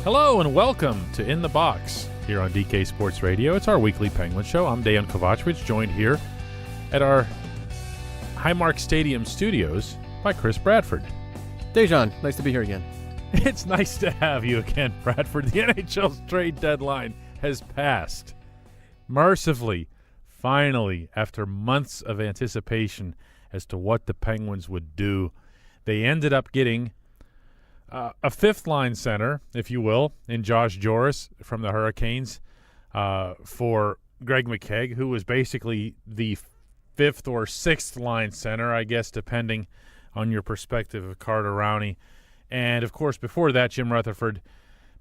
Hello and welcome to In the Box here on DK Sports Radio. It's our weekly Penguin show. I'm Dejan Kovacevic, joined here at our Highmark Stadium studios by Chris Bradford. Dejan, nice to be here again. It's nice to have you again, Bradford. The NHL's trade deadline has passed. Mercifully, finally, after months of anticipation as to what the Penguins would do, they ended up getting a fifth-line center, if you will, in Josh Joris from the Hurricanes for Greg McKegg, who was basically the fifth or sixth-line center, I guess, depending on your perspective of Carter Rowney. And, of course, before that, Jim Rutherford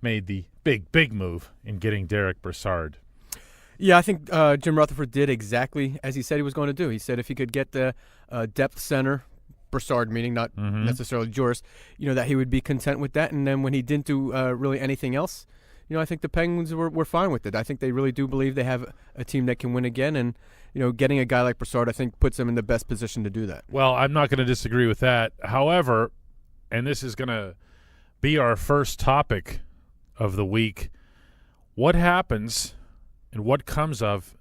made the big move in getting Derek Brassard. Yeah, I think Jim Rutherford did exactly as he said he was going to do. He said if he could get the depth center, Brassard meaning, not necessarily Joris, that he would be content with that. And then when he didn't do really anything else, I think the Penguins were fine with it. I think they really do believe they have a team that can win again. And, getting a guy like Brassard, I think, puts them in the best position to do that. Well, I'm not going to disagree with that. However, and this is going to be our first topic of the week, what happens and what comes of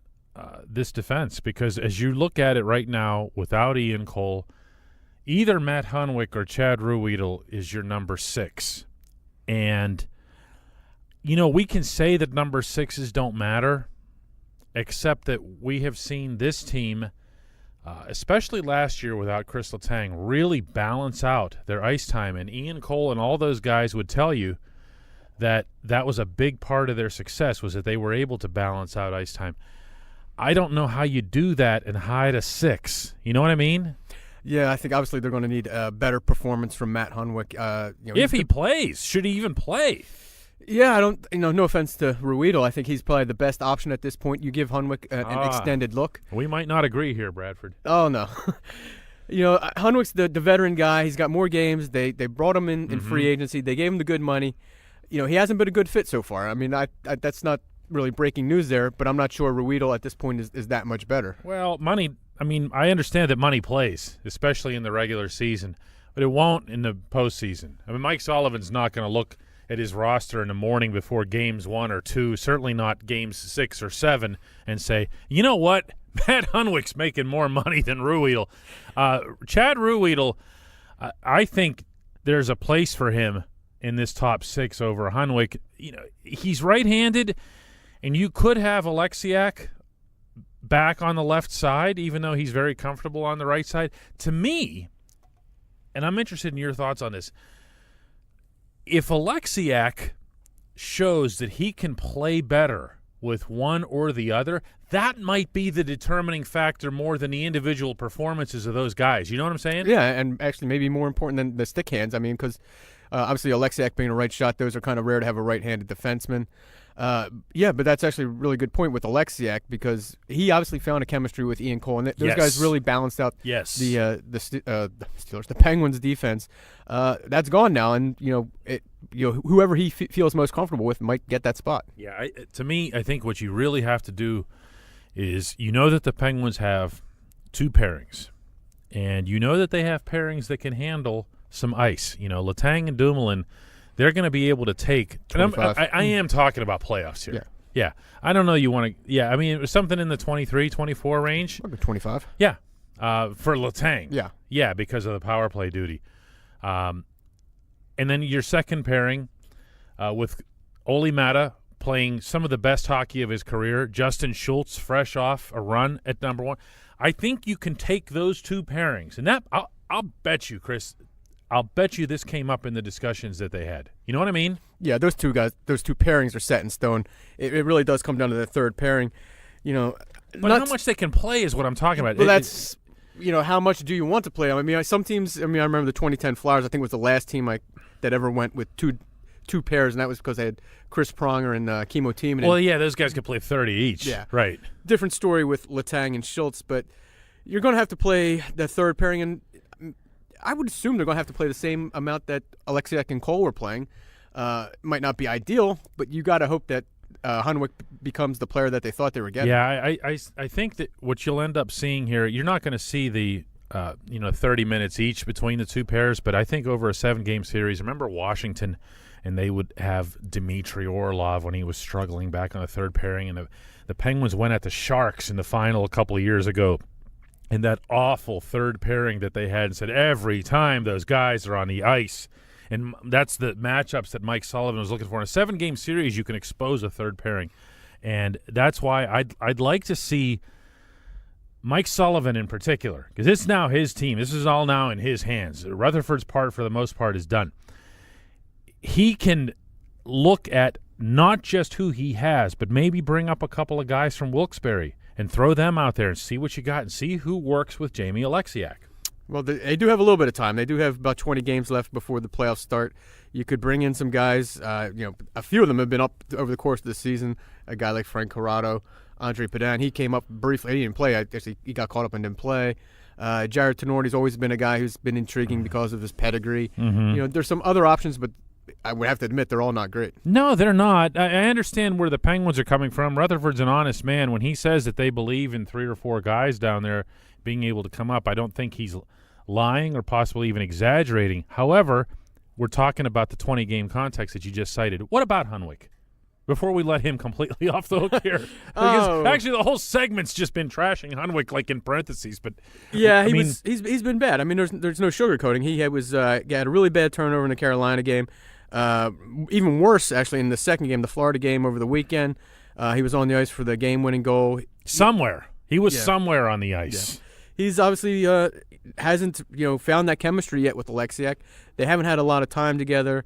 this defense? Because as you look at it right now, without Ian Cole, either Matt Hunwick or Chad Ruhwedel is your number 6. And, we can say that number 6s don't matter, except that we have seen this team, especially last year without Chris Letang, really balance out their ice time. And Ian Cole and all those guys would tell you that was a big part of their success, was that they were able to balance out ice time. I don't know how you do that and hide a 6. You know what I mean? Yeah, I think obviously they're going to need a better performance from Matt Hunwick. If he plays, should he even play? Yeah, I don't. No offense to Ruhwedel, I think he's probably the best option at this point. You give Hunwick an extended look. We might not agree here, Bradford. Oh no, Hunwick's the veteran guy. He's got more games. They brought him in free agency. They gave him the good money. He hasn't been a good fit so far. I mean, I that's not really breaking news there, but I'm not sure Ruhwedel at this point is that much better. Well, money. I mean, I understand that money plays, especially in the regular season, but it won't in the postseason. I mean, Mike Sullivan's not going to look at his roster in the morning before games 1 or 2, certainly not games 6 or 7, and say, you know what, Matt Hunwick's making more money than Ruhwedel. Chad Ruhwedel, I think there's a place for him in this top 6 over Hunwick. He's right-handed, and you could have Alexiak back on the left side, even though he's very comfortable on the right side. To me, and I'm interested in your thoughts on this, if Alexiak shows that he can play better with one or the other, that might be the determining factor more than the individual performances of those guys. You know what I'm saying? Yeah, and actually maybe more important than the stick hands. I mean, because obviously Alexiak being a right shot, those are kind of rare to have a right-handed defenseman. But that's actually a really good point with Alexiak, because he obviously found a chemistry with Ian Cole, and those guys really balanced out the Steelers, the Penguins' defense. That's gone now, and whoever he feels most comfortable with might get that spot. Yeah, to me, I think what you really have to do is that the Penguins have 2 pairings, and that they have pairings that can handle some ice. Letang and Dumoulin, they're going to be able to take – I am talking about playoffs here. Yeah. I don't know you want to – yeah, I mean, it was something in the 23, 24 range. Maybe 25. Yeah, for Letang. Yeah. Yeah, because of the power play duty. And then your second pairing with Olli Määttä playing some of the best hockey of his career, Justin Schultz fresh off a run at number 1. I think you can take those 2 pairings, and that I'll bet you, Chris – I'll bet you this came up in the discussions that they had. You know what I mean? Yeah, those 2 pairings are set in stone. It really does come down to the third pairing. But how much they can play is what I'm talking about. Well, that's how much do you want to play? I mean, some teams. I remember the 2010 Flyers. I think was the last team that ever went with two pairs, and that was because they had Chris Pronger and Kimmo Timonen. Well, yeah, those guys could play 30 each. Yeah, right. Different story with Letang and Schultz, but you're going to have to play the third pairing, and I would assume they're going to have to play the same amount that Alexiak and Cole were playing. Might not be ideal, but you got to hope that Hunwick becomes the player that they thought they were getting. Yeah, I think that what you'll end up seeing here, you're not going to see the 30 minutes each between the 2 pairs, but I think over a 7-game series, remember Washington and they would have Dmitry Orlov when he was struggling back on the third pairing, and the Penguins went at the Sharks in the final a couple of years ago. And that awful third pairing that they had, and said every time those guys are on the ice. And that's the matchups that Mike Sullivan was looking for. In a 7-game series, you can expose a third pairing. And that's why I'd like to see Mike Sullivan in particular, because it's now his team. This is all now in his hands. Rutherford's part, for the most part, is done. He can look at not just who he has, but maybe bring up a couple of guys from Wilkes-Barre and throw them out there and see what you got and see who works with Jamie Oleksiak. Well, they do have a little bit of time. They do have about 20 games left before the playoffs start. You could bring in some guys. A few of them have been up over the course of the season. A guy like Frank Corrado, Andre Padan. He came up briefly. He didn't play. Actually, he got caught up and didn't play. Jared Tenorti's always been a guy who's been intriguing because of his pedigree. Mm-hmm. There's some other options, but I would have to admit they're all not great. No, they're not. I understand where the Penguins are coming from. Rutherford's an honest man. When he says that they believe in 3 or 4 guys down there being able to come up, I don't think he's lying or possibly even exaggerating. However, we're talking about the 20-game context that you just cited. What about Hunwick? Before we let him completely off the hook here. Because actually the whole segment's just been trashing Hunwick, like in parentheses. But yeah, he's been bad. I mean, there's no sugarcoating. He had a really bad turnover in the Carolina game. Even worse, actually, in the second game, the Florida game over the weekend. He was on the ice for the game-winning goal. Somewhere. He was somewhere on the ice. Yeah. He's obviously hasn't found that chemistry yet with Oleksiak. They haven't had a lot of time together.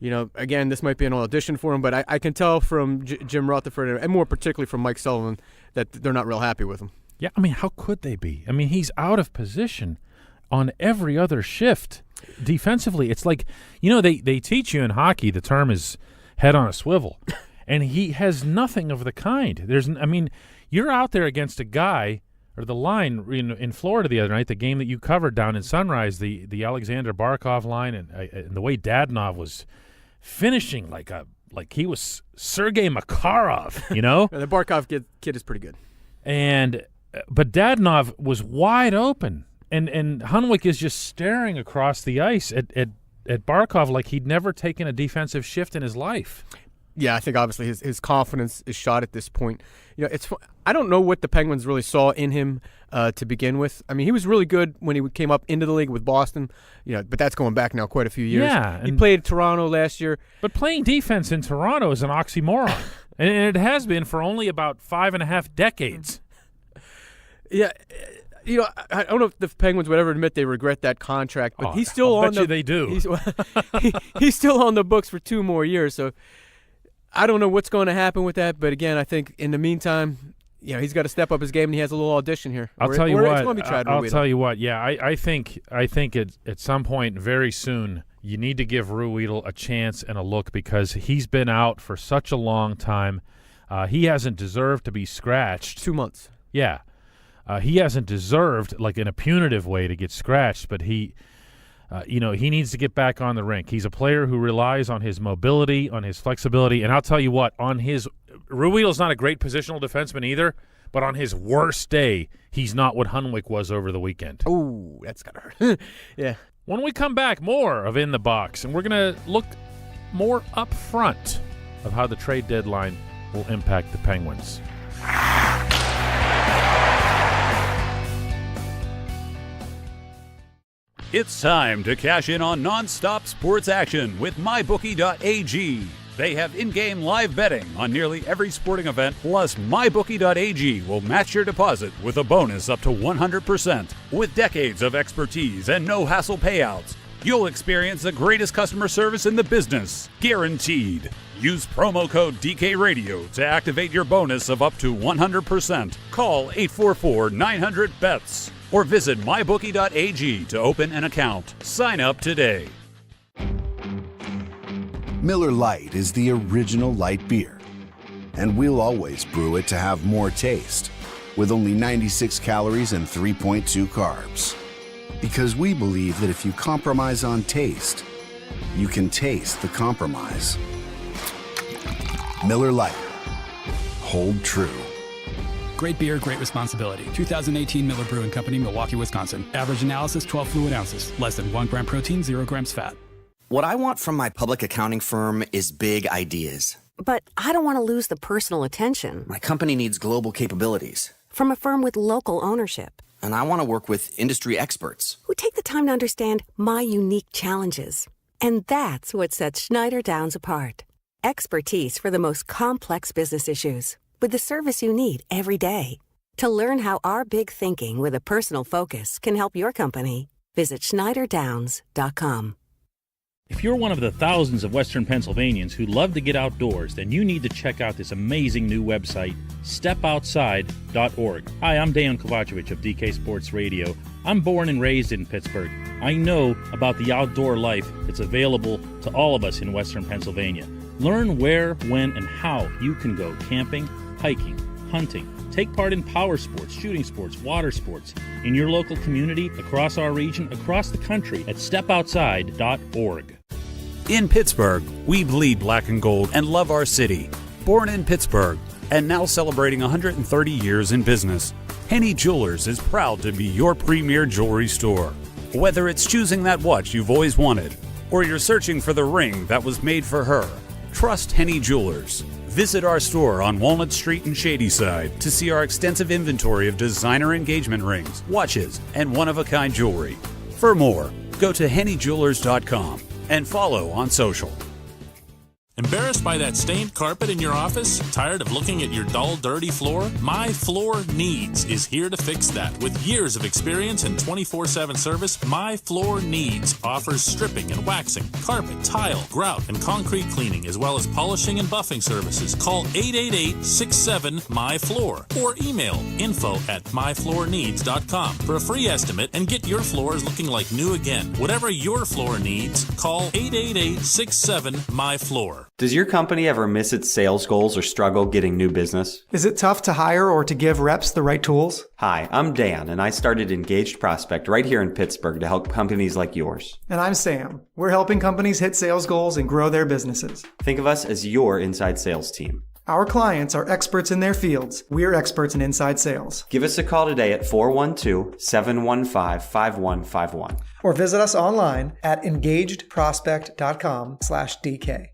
Again, this might be an audition for him, but I can tell from Jim Rutherford, and more particularly from Mike Sullivan, that they're not real happy with him. Yeah, I mean, how could they be? I mean, he's out of position on every other shift. Defensively, it's like, they teach you in hockey, the term is head on a swivel, and he has nothing of the kind. You're out there against a guy, or the line in Florida the other night, the game that you covered down in Sunrise, the Alexander Barkov line, and the way Dadonov was finishing like he was Sergei Makarov, The Barkov kid is pretty good. But Dadonov was wide open. And Hunwick is just staring across the ice at Barkov like he'd never taken a defensive shift in his life. Yeah, I think obviously his confidence is shot at this point. I don't know what the Penguins really saw in him to begin with. I mean, he was really good when he came up into the league with Boston, but that's going back now quite a few years. Yeah, he played Toronto last year. But playing defense in Toronto is an oxymoron, and it has been for only about 5.5 decades. Yeah. I don't know if the Penguins would ever admit they regret that contract, but he's still I bet you they do. He's still on the books for 2 more years, so I don't know what's going to happen with that. But again, I think in the meantime, he's got to step up his game, and he has a little audition here. I'll tell you what. It's going to be I'll tell you what. Yeah, I think at some point very soon you need to give Ruhwedel a chance and a look, because he's been out for such a long time. He hasn't deserved to be scratched. 2 months. Yeah. He hasn't deserved, like in a punitive way, to get scratched, but he needs to get back on the rink. He's a player who relies on his mobility, on his flexibility, and I'll tell you what, Ruhwedel's not a great positional defenseman either, but on his worst day, he's not what Hunwick was over the weekend. Oh, that's gotta hurt. Yeah. When we come back, more of In the Box, and we're going to look more up front of how the trade deadline will impact the Penguins. It's time to cash in on non-stop sports action with MyBookie.ag. They have in-game live betting on nearly every sporting event, plus MyBookie.ag will match your deposit with a bonus up to 100%. With decades of expertise and no-hassle payouts, you'll experience the greatest customer service in the business, guaranteed. Use promo code DKRadio to activate your bonus of up to 100%. Call 844-900-BETS. Or visit mybookie.ag to open an account. Sign up today. Miller Lite is the original light beer, and we'll always brew it to have more taste, with only 96 calories and 3.2 carbs. Because we believe that if you compromise on taste, you can taste the compromise. Miller Lite. Hold true. Great beer, great responsibility. 2018 Miller Brewing Company, Milwaukee, Wisconsin. Average analysis, 12 fluid ounces. Less than 1 gram protein, 0 grams fat. What I want from my public accounting firm is big ideas. But I don't want to lose the personal attention. My company needs global capabilities. From a firm with local ownership. And I want to work with industry experts. Who take the time to understand my unique challenges. And that's what sets Schneider Downs apart. Expertise for the most complex business issues. With the service you need every day. To learn how our big thinking with a personal focus can help your company, visit schneiderdowns.com. If you're one of the thousands of Western Pennsylvanians who love to get outdoors, then you need to check out this amazing new website, stepoutside.org. Hi, I'm Dejan Kovacevic of DK Sports Radio. I'm born and raised in Pittsburgh. I know about the outdoor life that's available to all of us in Western Pennsylvania. Learn where, when, and how you can go camping, hiking, hunting. Take part in power sports, shooting sports, water sports in your local community, across our region, across the country at stepoutside.org. In Pittsburgh, we bleed black and gold and love our city. Born in Pittsburgh and now celebrating 130 years in business, Henny Jewelers is proud to be your premier jewelry store. Whether it's choosing that watch you've always wanted or you're searching for the ring that was made for her, trust Henny Jewelers. Visit our store on Walnut Street in Shadyside to see our extensive inventory of designer engagement rings, watches, and one-of-a-kind jewelry. For more, go to hennyjewelers.com and follow on social. Embarrassed by that stained carpet in your office? Tired of looking at your dull, dirty floor? My Floor Needs is here to fix that. With years of experience and 24/7 service, My Floor Needs offers stripping and waxing, carpet, tile, grout, and concrete cleaning, as well as polishing and buffing services. Call 888-67-MY-FLOOR or email info@myfloorneeds.com for a free estimate and get your floors looking like new again. Whatever your floor needs, call 888-67-MY-FLOOR. Does your company ever miss its sales goals or struggle getting new business? Is it tough to hire or to give reps the right tools? Hi, I'm Dan, and I started Engaged Prospect right here in Pittsburgh to help companies like yours. And I'm Sam. We're helping companies hit sales goals and grow their businesses. Think of us as your inside sales team. Our clients are experts in their fields. We're experts in inside sales. Give us a call today at 412-715-5151. Or visit us online at engagedprospect.com/DK.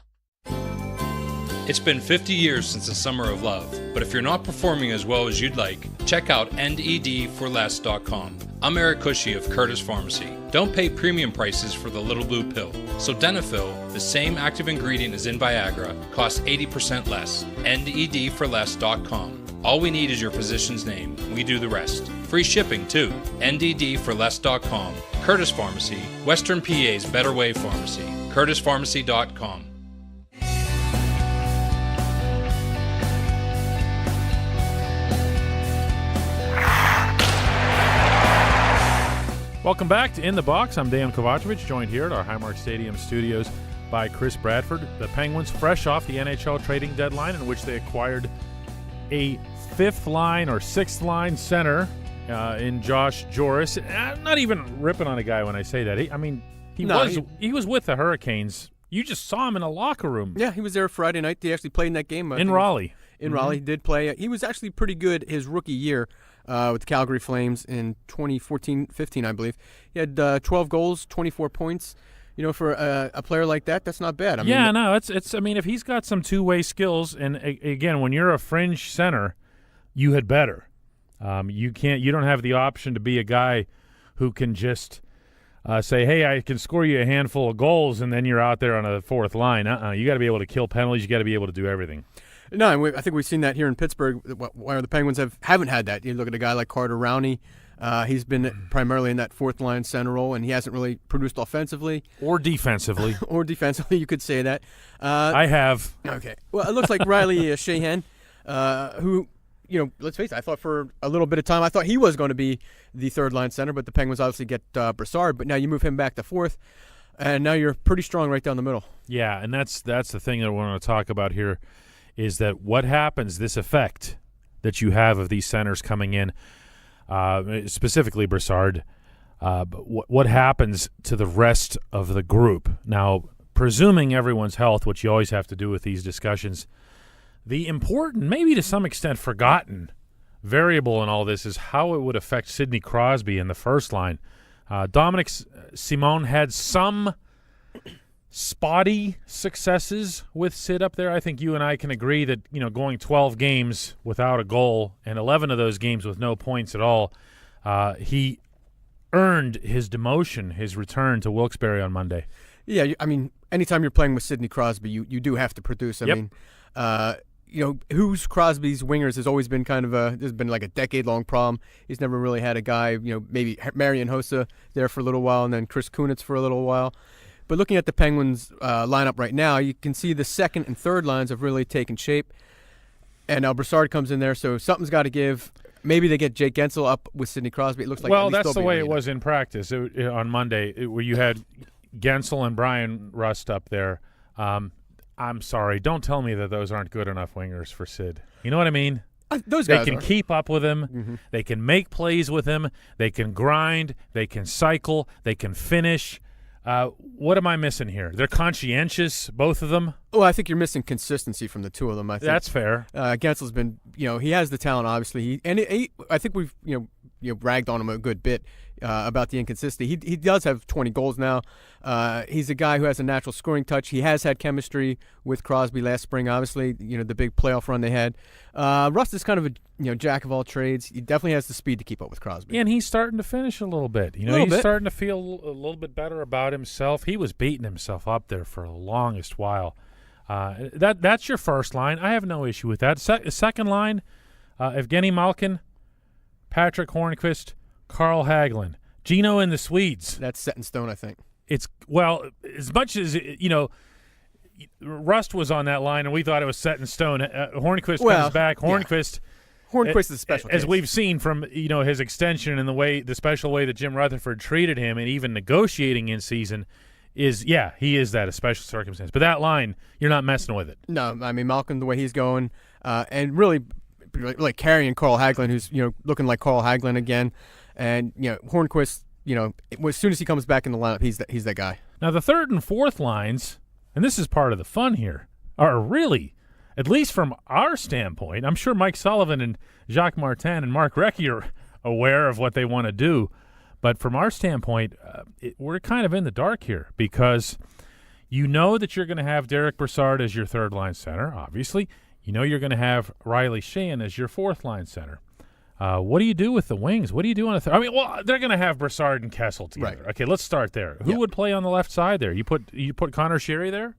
It's been 50 years since the Summer of Love, but if you're not performing as well as you'd like, check out NEDforless.com. I'm Eric Cushy of Curtis Pharmacy. Don't pay premium prices for the little blue pill. So Denafil, the same active ingredient as in Viagra, costs 80% less. NEDforless.com. All we need is your physician's name. We do the rest. Free shipping, too. NDDforless.com. Curtis Pharmacy, Western PA's Better Way Pharmacy. CurtisPharmacy.com. Welcome back to In the Box. I'm Dejan Kovacevic, joined here at our Highmark Stadium studios by Chris Bradford. The Penguins, fresh off the NHL trading deadline, in which they acquired a fifth-line or sixth-line center in Josh Joris. I'm not even ripping on a guy when I say that. He was with the Hurricanes. You just saw him in a locker room. Yeah, he was there Friday night. He actually played in that game. In Raleigh. In Raleigh, he did play. He was actually pretty good his rookie year with the Calgary Flames in 2014-15, I believe. He had 12 goals, 24 points. You know, for a player like that, that's not bad. It's. I mean, if he's got some two-way skills, and again, when you're a fringe center, you had better. You don't have the option to be a guy who can just say, hey, I can score you a handful of goals, and then you're out there on a fourth line. You got to be able to kill penalties. You got to be able to do everything. No, and I think we've seen that here in Pittsburgh, where the Penguins haven't had that. You look at a guy like Carter Rowney. He's been primarily in that fourth-line center role, and he hasn't really produced offensively. Or defensively. You could say that. I have. Okay. Well, it looks like Riley Sheahan, who, you know, let's face it, I thought for a little bit of time, I thought he was going to be the third-line center, but the Penguins obviously get Brassard, but now you move him back to fourth, and now you're pretty strong right down the middle. Yeah, and that's the thing that I want to talk about here, is that what happens, this effect that you have of these centers coming in, specifically Brassard, but what happens to the rest of the group? Now, presuming everyone's health, which you always have to do with these discussions, the important, maybe to some extent forgotten, variable in all this is how it would affect Sidney Crosby in the first line. Dominic Simon had some spotty successes with Sid up there. I think you and I can agree that, going 12 games without a goal and 11 of those games with no points at all, he earned his demotion, his return to Wilkes-Barre on Monday. Yeah, I mean, anytime you're playing with Sidney Crosby, you do have to produce. I mean, who's Crosby's wingers has always been there's been like a decade-long problem. He's never really had a guy, maybe Marian Hossa there for a little while and then Chris Kunitz for a little while. But looking at the Penguins lineup right now, you can see the second and third lines have really taken shape. And now Brassard comes in there, so something's got to give. Maybe they get Jake Gensel up with Sidney Crosby. It looks like that's the way it was in practice on Monday, where you had Gensel and Brian Rust up there. I'm sorry, don't tell me that those aren't good enough wingers for Sid. You know what I mean? Those guys can keep up with him. Mm-hmm. They can make plays with him. They can grind. They can cycle. They can finish. What am I missing here? They're conscientious, both of them. Well, I think you're missing consistency from the two of them. I think that's fair. Gensel's been, he has the talent, obviously. I think we've, ragged on him a good bit about the inconsistency. He does have 20 goals now. He's a guy who has a natural scoring touch. He has had chemistry with Crosby last spring, obviously, the big playoff run they had. Rust is kind of a jack of all trades. He definitely has the speed to keep up with Crosby. And he's starting to finish a little bit. Starting to feel a little bit better about himself. He was beating himself up there for the longest while. That's your first line. I have no issue with that. Second line, Evgeny Malkin, Patrick Hornqvist, Carl Hagelin, Gino and the Swedes. That's set in stone, I think. It's as much as Rust was on that line, and we thought it was set in stone. Hornqvist comes back. Hornqvist is a special case. As we've seen from his extension and the special way that Jim Rutherford treated him, and even negotiating in season. He is that a special circumstance. But that line, you're not messing with it. No, I mean, Malcolm, the way he's going, and really carrying Carl Hagelin, who's, looking like Carl Hagelin again. And, Hornqvist, as soon as he comes back in the lineup, he's that guy. Now, the third and fourth lines, and this is part of the fun here, are really, at least from our standpoint, I'm sure Mike Sullivan and Jacques Martin and Mark Recchi are aware of what they want to do. But from our standpoint, we're kind of in the dark here because that you're going to have Derek Brassard as your third-line center, obviously. You're going to have Riley Sheahan as your fourth-line center. What do you do with the wings? What do you do on a third? They're going to have Brassard and Kessel together. Right. Okay, let's start there. Who would play on the left side there? You put Connor Sherry there?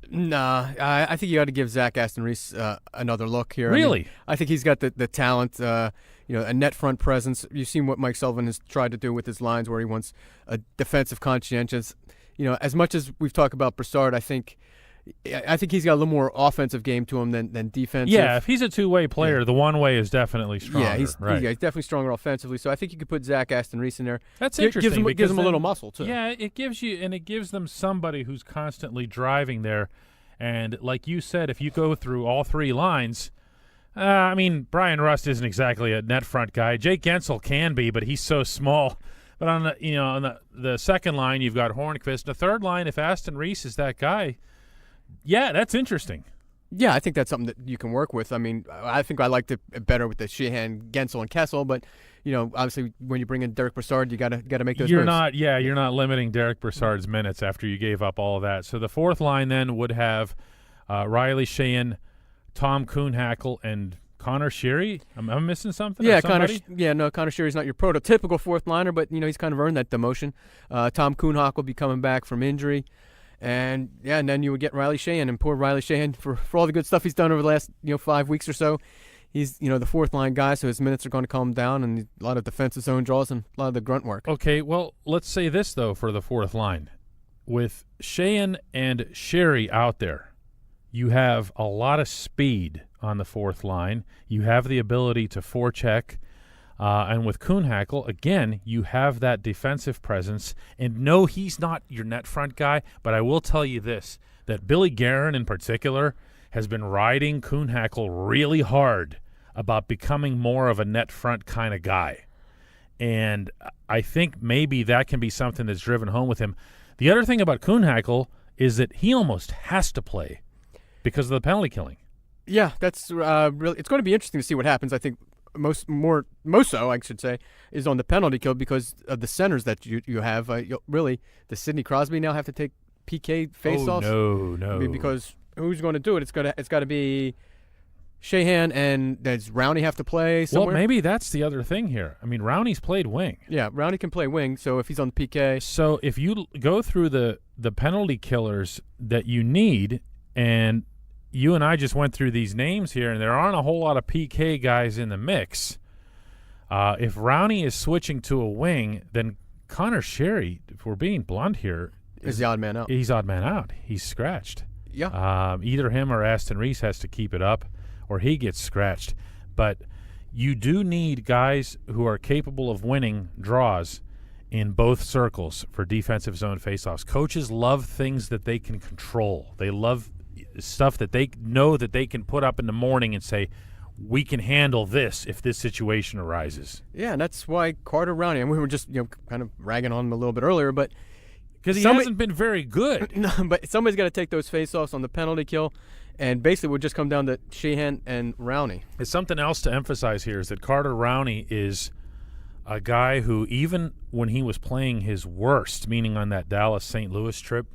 Nah, I think you got to give Zach Aston Reese another look here. Really? I think he's got the talent, a net front presence. You've seen what Mike Sullivan has tried to do with his lines where he wants a defensive conscientious. As much as we've talked about Brassard, I think he's got a little more offensive game to him than defensive. Yeah, if he's a two-way player, the one-way is definitely stronger. Yeah, he's definitely stronger offensively. So I think you could put Zach Aston Reese in there. That's interesting. Gives him a little muscle too. Yeah, it gives them somebody who's constantly driving there. And like you said, if you go through all three lines, Brian Rust isn't exactly a net front guy. Jake Gensel can be, but he's so small. But on the second line, you've got Hornqvist. The third line, if Aston Reese is that guy. Yeah, that's interesting. Yeah, I think that's something that you can work with. I think I liked it better with the Sheahan, Gensel, and Kessel, but obviously when you bring in Derek Brassard, you got to make those moves. You're not limiting Derek Brassard's minutes after you gave up all of that. So the fourth line then would have Riley Sheahan, Tom Kuhnhackl, and Connor Sherry. Am I missing something? Yeah, Connor Sherry's not your prototypical fourth liner, but he's kind of earned that demotion. Tom Kuhnhackl will be coming back from injury. And then you would get Riley Sheahan, and poor Riley Sheahan for all the good stuff he's done over the last 5 weeks or so. He's the fourth line guy, so his minutes are going to calm down, and a lot of defensive zone draws and a lot of the grunt work. Okay, well, let's say this though for the fourth line, with Sheahan and Sherry out there, you have a lot of speed on the fourth line. You have the ability to forecheck. And with Kuhnhackl, again, you have that defensive presence. And no, he's not your net front guy, but I will tell you this, that Billy Guerin in particular has been riding Kuhnhackl really hard about becoming more of a net front kind of guy. And I think maybe that can be something that's driven home with him. The other thing about Kuhnhackl is that he almost has to play because of the penalty killing. Yeah, that's really. It's going to be interesting to see what happens. I think most so, I should say, is on the penalty kill because of the centers that you have. Really, does Sidney Crosby now have to take PK face-offs? Oh, no. I mean, because who's going to do it? It's got to be Sheahan, and does Rowney have to play somewhere? Well, maybe that's the other thing here. I mean, Rowney's played wing. Yeah, Rowney can play wing, so if he's on the PK. So if you go through the penalty killers that you need, and you and I just went through these names here, and there aren't a whole lot of PK guys in the mix. If Rowney is switching to a wing, then Connor Sherry, if we're being blunt here, is the odd man out. He's odd man out. He's scratched. Yeah. Either him or Aston Reese has to keep it up, or he gets scratched. But you do need guys who are capable of winning draws in both circles for defensive zone faceoffs. Coaches love things that they can control. They love stuff that they know that they can put up in the morning and say, we can handle this if this situation arises. Yeah, and that's why Carter Rowney, and we were just kind of ragging on him a little bit earlier, but because he hasn't been very good. No, but somebody's got to take those faceoffs on the penalty kill. And basically, it would just come down to Sheahan and Rowney. It's something else to emphasize here is that Carter Rowney is a guy who, even when he was playing his worst, meaning on that Dallas-St. Louis trip,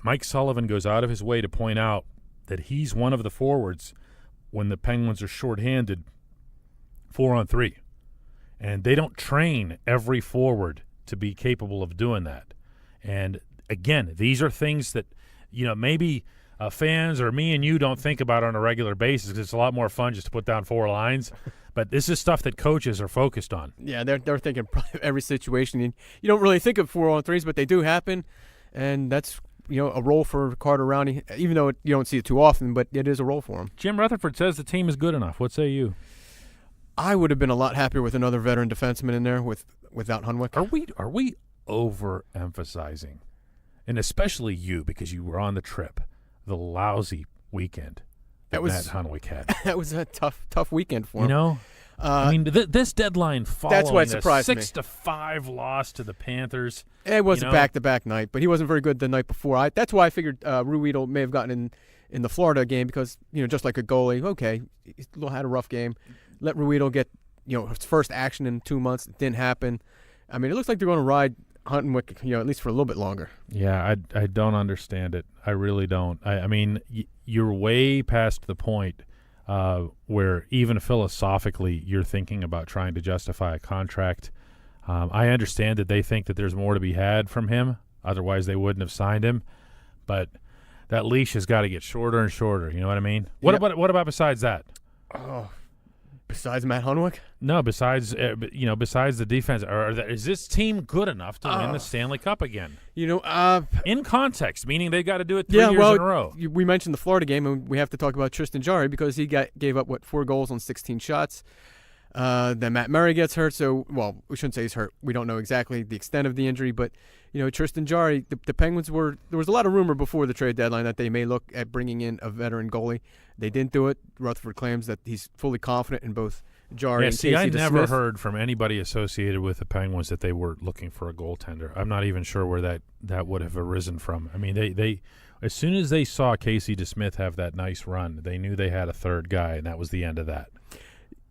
Mike Sullivan goes out of his way to point out that he's one of the forwards when the Penguins are shorthanded 4-on-3. And they don't train every forward to be capable of doing that. And, again, these are things that, maybe – fans or me and you don't think about on a regular basis because it's a lot more fun just to put down 4 lines. But this is stuff that coaches are focused on. Yeah, they're thinking probably every situation. You don't really think of 4-on-3s, but they do happen, and that's a role for Carter Rowney, even though you don't see it too often, but it is a role for him. Jim Rutherford says the team is good enough. What say you? I would have been a lot happier with another veteran defenseman in there without Hunwick. Are we overemphasizing, and especially you because you were on the trip, the lousy weekend that Matt Hunwick had? That was a tough weekend for him. I mean, this deadline following that's what surprised the me. 6-5 loss to the Panthers. It was a back-to-back night, but he wasn't very good the night before. That's why I figured Ruedel may have gotten in the Florida game because, just like a goalie, okay, he had a rough game. Let Ruedel get, his first action in 2 months. It didn't happen. I mean, it looks like they're going to ride Hunwick, at least for a little bit longer. Yeah, I don't understand it. I really don't. I mean, you're way past the point where even philosophically you're thinking about trying to justify a contract. I understand that they think that there's more to be had from him. Otherwise, they wouldn't have signed him. But that leash has got to get shorter and shorter. You know what I mean? What about besides that? Oh, besides Matt Hunwick? No, besides the defense. Is this team good enough to win the Stanley Cup again? In context, meaning they got to do it 3 years in a row. We mentioned the Florida game, and we have to talk about Tristan Jarry because he gave up 4 goals on 16 shots. Then Matt Murray gets hurt, we shouldn't say he's hurt. We don't know exactly the extent of the injury, but Tristan Jarry, the Penguins there was a lot of rumor before the trade deadline that they may look at bringing in a veteran goalie. They didn't do it. Rutherford claims that he's fully confident in both Jarry and Casey I DeSmith. never heard from anybody associated with the Penguins that they were looking for a goaltender. I'm not even sure where that would have arisen from. I mean, they as soon as they saw Casey DeSmith have that nice run, they knew they had a third guy, and that was the end of that.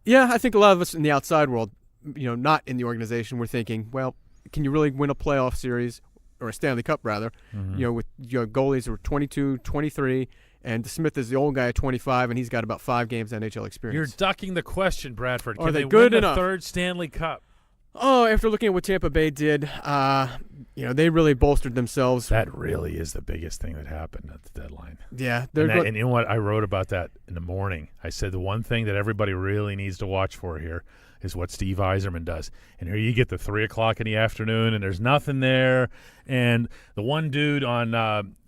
Yeah, I think a lot of us in the outside world, not in the organization, were thinking, well, can you really win a playoff series or a Stanley Cup rather? Mm-hmm. With goalies who are 22, 23, and DeSmith is the old guy at 25, and he's got about 5 games NHL experience. You're ducking the question, Bradford. Are Can they they good win enough? the third Stanley Cup? Oh, after looking at what Tampa Bay did, they really bolstered themselves. That really is the biggest thing that happened at the deadline. Yeah. And you know what? I wrote about that in the morning. I said the one thing that everybody really needs to watch for here is what Steve Yzerman does. And here you get the 3 o'clock in the afternoon, and there's nothing there. And the one dude on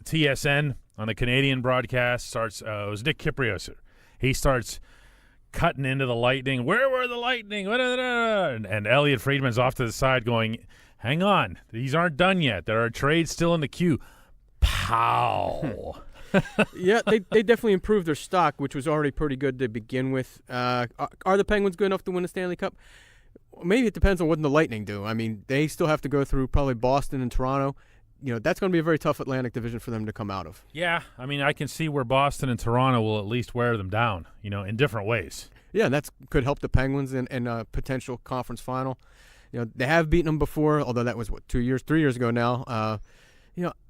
TSN, on the Canadian broadcast, starts it was Nick Kiprioser. He starts cutting into the Lightning. Where were the Lightning? And Elliot Friedman's off to the side going, hang on, these aren't done yet. There are trades still in the queue. Pow. Yeah, they definitely improved their stock, which was already pretty good to begin with. Are the Penguins good enough to win a Stanley Cup? Maybe it depends on what the Lightning do. I mean, they still have to go through probably Boston and Toronto. That's going to be a very tough Atlantic division for them to come out of. Yeah, I mean, I can see where Boston and Toronto will at least wear them down, in different ways. Yeah, and that could help the Penguins in a potential conference final. They have beaten them before, although that was 3 years ago now.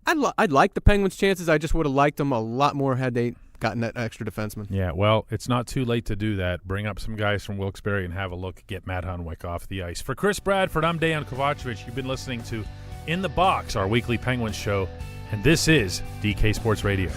I'd like the Penguins' chances. I just would have liked them a lot more had they gotten that extra defenseman. Yeah, well, it's not too late to do that. Bring up some guys from Wilkes-Barre and have a look. Get Matt Hunwick off the ice. For Chris Bradford, I'm Dejan Kovacevic. You've been listening to In the Box, our weekly Penguins show, and this is DK Sports Radio.